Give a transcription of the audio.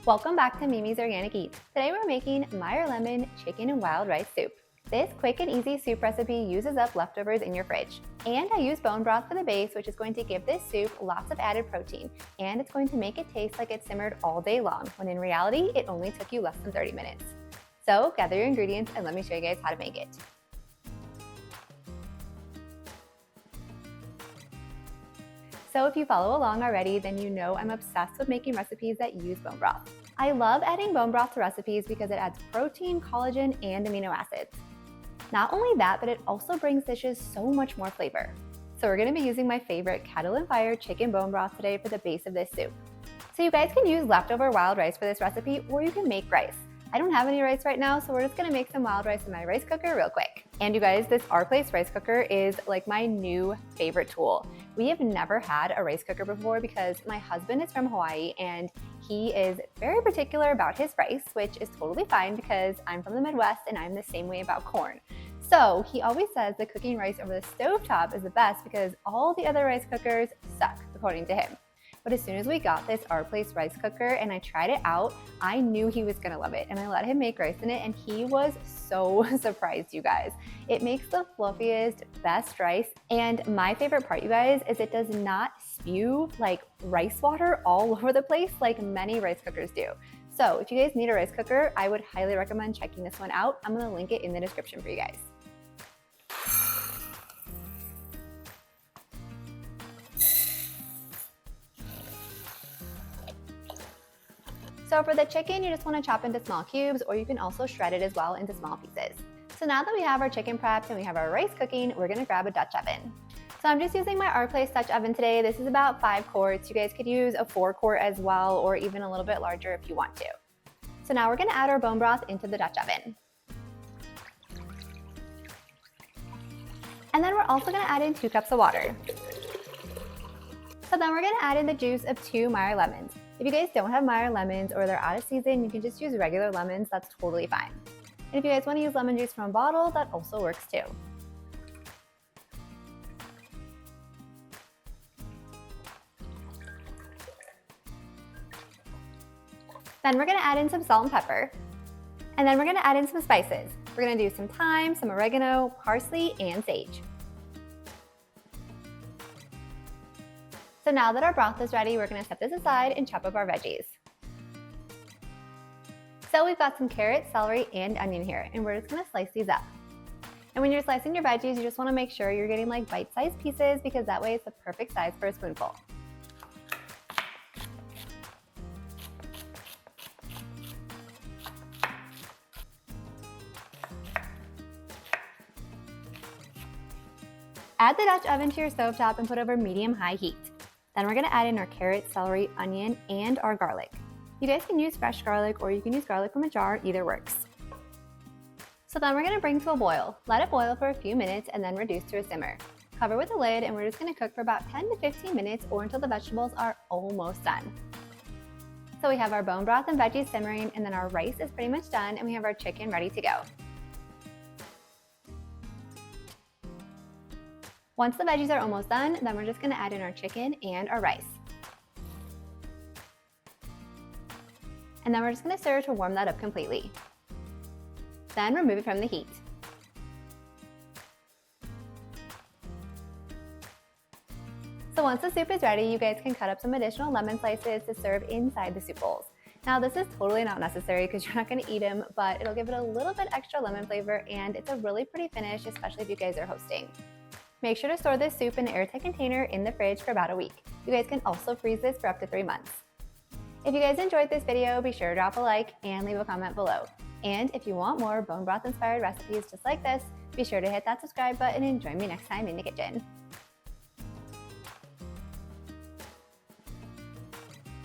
Welcome back to Mimi's Organic Eats. Today we're making Meyer lemon chicken and wild rice soup. This quick and easy soup recipe uses up leftovers in your fridge. And I use bone broth for the base, which is going to give this soup lots of added protein, and it's going to make it taste like it's simmered all day long, when in reality it only took you less than 30 minutes. So gather your ingredients and let me show you guys how to make it. So if you follow along already, then you know I'm obsessed with making recipes that use bone broth. I love adding bone broth to recipes because it adds protein, collagen, and amino acids. Not only that, but it also brings dishes so much more flavor. So we're gonna be using my favorite kettle and fire chicken bone broth today for the base of this soup. So you guys can use leftover wild rice for this recipe, or you can make rice. I don't have any rice right now, so we're just gonna make some wild rice in my rice cooker real quick. And you guys, this Our Place rice cooker is like my new favorite tool. We have never had a rice cooker before because my husband is from Hawaii and he is very particular about his rice, which is totally fine because I'm from the Midwest and I'm the same way about corn. So he always says that cooking rice over the stovetop is the best because all the other rice cookers suck, according to him. But as soon as we got this Our Place rice cooker and I tried it out, I knew he was gonna love it, and I let him make rice in it and he was so surprised, you guys. It makes the fluffiest, best rice, and my favorite part, you guys, is it does not spew like rice water all over the place like many rice cookers do. So if you guys need a rice cooker, I would highly recommend checking this one out. I'm gonna link it in the description for you guys. So for the chicken, you just want to chop into small cubes, or you can also shred it as well into small pieces. So now that we have our chicken prepped and we have our rice cooking, we're going to grab a Dutch oven. So I'm just using my Our Place Dutch oven today. This is about 5 quarts. You guys could use a 4-quart as well, or even a little bit larger if you want to. So now we're going to add our bone broth into the Dutch oven. And then we're also going to add in 2 cups of water. So then we're going to add in the juice of 2 Meyer lemons. If you guys don't have Meyer lemons or they're out of season, you can just use regular lemons. That's totally fine. And if you guys want to use lemon juice from a bottle, that also works too. Then we're going to add in some salt and pepper. And then we're going to add in some spices. We're going to do some thyme, some oregano, parsley, and sage. So now that our broth is ready, we're gonna set this aside and chop up our veggies. So we've got some carrots, celery, and onion here, and we're just gonna slice these up. And when you're slicing your veggies, you just wanna make sure you're getting like bite-sized pieces because that way it's the perfect size for a spoonful. Add the Dutch oven to your stovetop and put over medium-high heat. Then we're gonna add in our carrot, celery, onion, and our garlic. You guys can use fresh garlic or you can use garlic from a jar, either works. So then we're gonna bring to a boil. Let it boil for a few minutes and then reduce to a simmer. Cover with a lid and we're just gonna cook for about 10 to 15 minutes or until the vegetables are almost done. So we have our bone broth and veggies simmering, and then our rice is pretty much done, and we have our chicken ready to go. Once the veggies are almost done, then we're just gonna add in our chicken and our rice. And then we're just gonna stir to warm that up completely. Then remove it from the heat. So once the soup is ready, you guys can cut up some additional lemon slices to serve inside the soup bowls. Now this is totally not necessary because you're not gonna eat them, but it'll give it a little bit extra lemon flavor, and it's a really pretty finish, especially if you guys are hosting. Make sure to store this soup in an airtight container in the fridge for about a week. You guys can also freeze this for up to 3 months. If you guys enjoyed this video, be sure to drop a like and leave a comment below. And if you want more bone broth inspired recipes just like this, be sure to hit that subscribe button and join me next time in the kitchen.